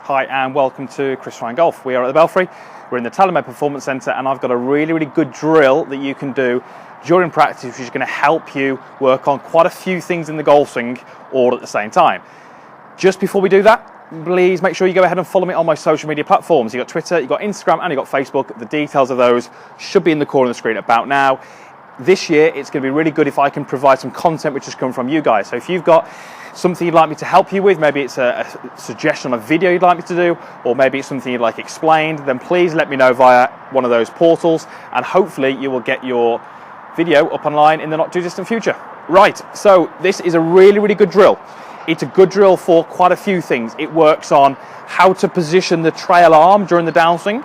Hi and welcome to Chris Ryan Golf. We are at the Belfry, we're in the TaylorMade Performance Centre, and I've got a really good drill that you can do during practice which is going to help you work on quite a few things in the golf swing all at the same time. Just before we do that, please make sure you go ahead and follow me on my social media platforms. You've got Twitter, you've got Instagram and you've got Facebook. The details of those should be in the corner of the screen about now. This year it's going to be really good if I can provide some content which has come from you guys. So if you've got something you'd like me to help you with, maybe it's a suggestion on a video you'd like me to do, or maybe it's something you'd like explained, then please let me know via one of those portals, and hopefully you will get your video up online in the not too distant future. Right, so this is a really good drill. It's a good drill for quite a few things. It works on how to position the trail arm during the downswing.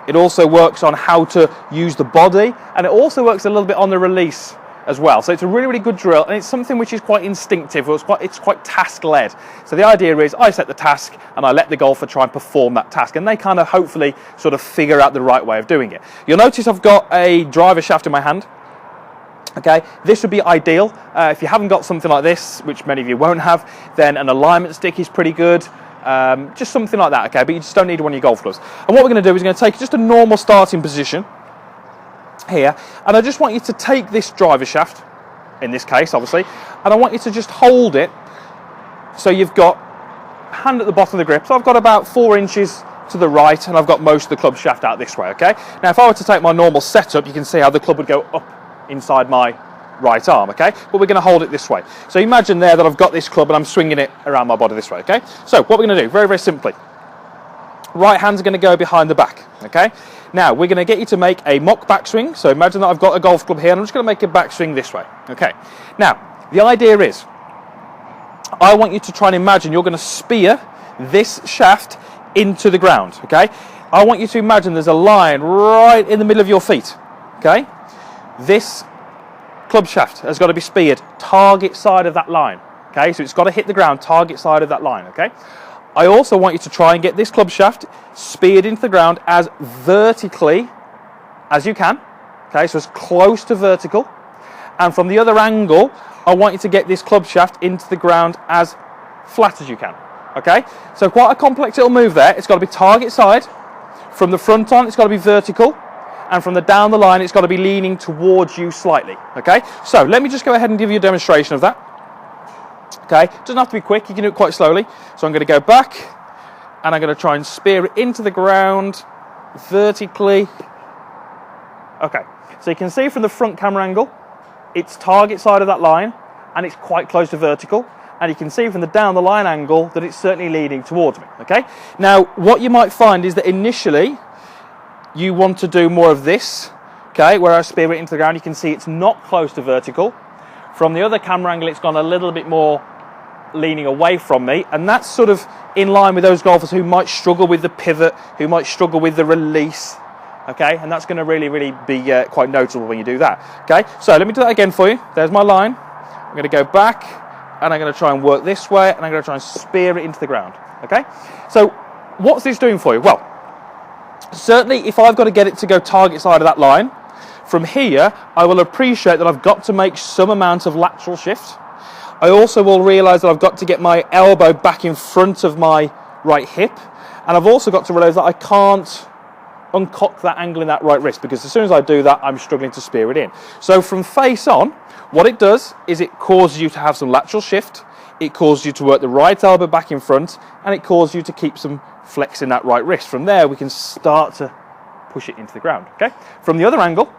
It also works on how to use the body, and it also works a little bit on the release as well. So it's a really good drill, and it's something which is quite instinctive, or it's quite task-led. So the idea is I set the task and I let the golfer try and perform that task, and they kind of hopefully sort of figure out the right way of doing it. You'll notice I've got a driver shaft in my hand. Okay, this would be ideal. If you haven't got something like this, which many of you won't have, then an alignment stick is pretty good. Just something like that, okay, but you just don't need one of your golf clubs. And what we're going to do is we're going to take just a normal starting position here, and I just want you to take this driver shaft, in this case obviously, and I want you to just hold it so you've got hand at the bottom of the grip. So I've got about 4 inches to the right, and I've got most of the club shaft out this way, okay? Now if I were to take my normal setup, you can see how the club would go up inside my right arm, okay? But we're going to hold it this way. So imagine there that I've got this club and I'm swinging it around my body this way, okay? So what we're going to do, very simply, right hand's going to go behind the back, okay? Now we're going to get you to make a mock backswing. So imagine that I've got a golf club here and I'm just going to make a backswing this way, okay? Now the idea is I want you to try and imagine you're going to spear this shaft into the ground, okay? I want you to imagine there's a line right in the middle of your feet, okay? This club shaft has got to be speared target side of that line, okay? So it's got to hit the ground target side of that line, okay? I also want you to try and get this club shaft speared into the ground as vertically as you can, okay? So as close to vertical. And from the other angle, I want you to get this club shaft into the ground as flat as you can, okay? So quite a complex little move there. It's got to be target side. From the front on, it's got to be vertical. And from the down the line, it's got to be leaning towards you slightly, okay? So let me just go ahead and give you a demonstration of that. Okay, doesn't have to be quick, you can do it quite slowly. So I'm going to go back, and I'm going to try and spear it into the ground vertically. Okay, so you can see from the front camera angle, it's target side of that line, and it's quite close to vertical. And you can see from the down the line angle that it's certainly leaning towards me, okay? Now, what you might find is that initially, you want to do more of this, okay, where I spear it into the ground. You can see it's not close to vertical. From the other camera angle, it's gone a little bit more leaning away from me, and that's sort of in line with those golfers who might struggle with the pivot, who might struggle with the release, okay? And that's going to really be quite noticeable when you do that, okay? So let me do that again for you. There's my line. I'm going to go back, and I'm going to try and work this way, and I'm going to try and spear it into the ground, okay? So what's this doing for you? Well, certainly if I've got to get it to go target side of that line, from here, I will appreciate that I've got to make some amount of lateral shift. I also will realise that I've got to get my elbow back in front of my right hip. And I've also got to realise that I can't uncock that angle in that right wrist, because as soon as I do that, I'm struggling to spear it in. So from face on, what it does is it causes you to have some lateral shift. It causes you to work the right elbow back in front, and it causes you to keep some flex in that right wrist. From there, we can start to push it into the ground, okay? From the other angle,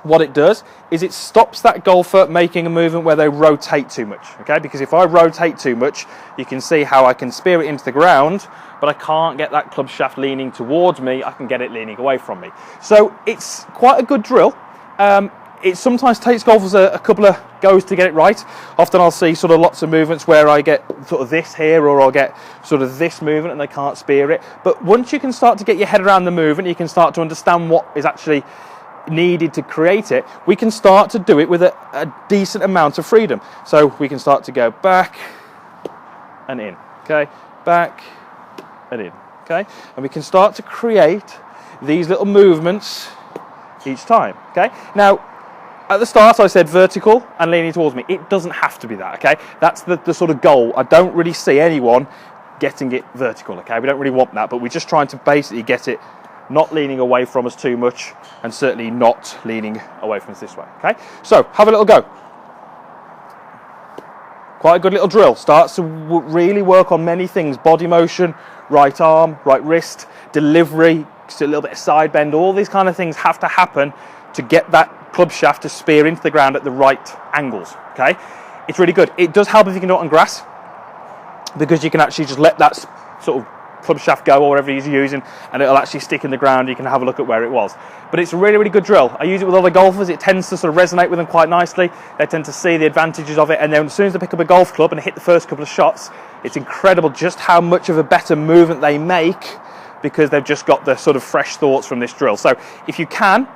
what it does is it stops that golfer making a movement where they rotate too much, okay? Because if I rotate too much, you can see how I can spear it into the ground, but I can't get that club shaft leaning towards me. I can get it leaning away from me. So it's quite a good drill. It sometimes takes golfers a couple of goes to get it right. Often I'll see sort of lots of movements where I get sort of this here, or I'll get sort of this movement and they can't spear it. But once you can start to get your head around the movement, you can start to understand what is actually needed to create it, we can start to do it with a decent amount of freedom. So we can start to go back and in, okay, back and in, okay, and we can start to create these little movements each time, okay. Now at the start I said vertical and leaning towards me. It doesn't have to be that, okay? That's the sort of goal. I don't really see anyone getting it vertical, okay? We don't really want that, but we're just trying to basically get it not leaning away from us too much and certainly not leaning away from us this way, okay? So, have a little go. Quite a good little drill. Starts to really work on many things. Body motion, right arm, right wrist, delivery, just a little bit of side bend. All these kind of things have to happen to get that club shaft to spear into the ground at the right angles, okay? It's really good. It does help if you can do it on grass, because you can actually just let that sort of club shaft go or whatever you're using, and it'll actually stick in the ground. You can have a look at where it was. But it's a really, really good drill. I use it with other golfers. It tends to sort of resonate with them quite nicely. They tend to see the advantages of it, and then as soon as they pick up a golf club and hit the first couple of shots, it's incredible just how much of a better movement they make because they've just got the sort of fresh thoughts from this drill. So if you can,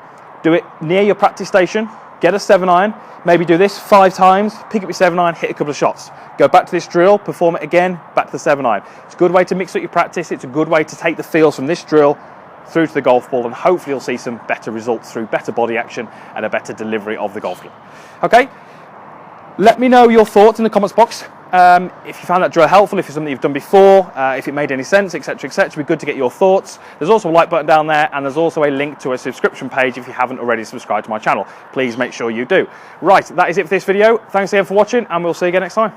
do it near your practice station, get a 7-iron, maybe do this 5 times, pick up your 7-iron, hit a couple of shots. Go back to this drill, perform it again, back to the 7-iron. It's a good way to mix up your practice. It's a good way to take the feels from this drill through to the golf ball, and hopefully you'll see some better results through better body action and a better delivery of the golf club. Okay, let me know your thoughts in the comments box. If you found that drill helpful, if it's something you've done before, if it made any sense, etc, etc, it'd be good to get your thoughts. There's also a like button down there, and there's also a link to a subscription page if you haven't already subscribed to my channel. Please make sure you do. Right, that is it for this video. Thanks again for watching, and we'll see you again next time.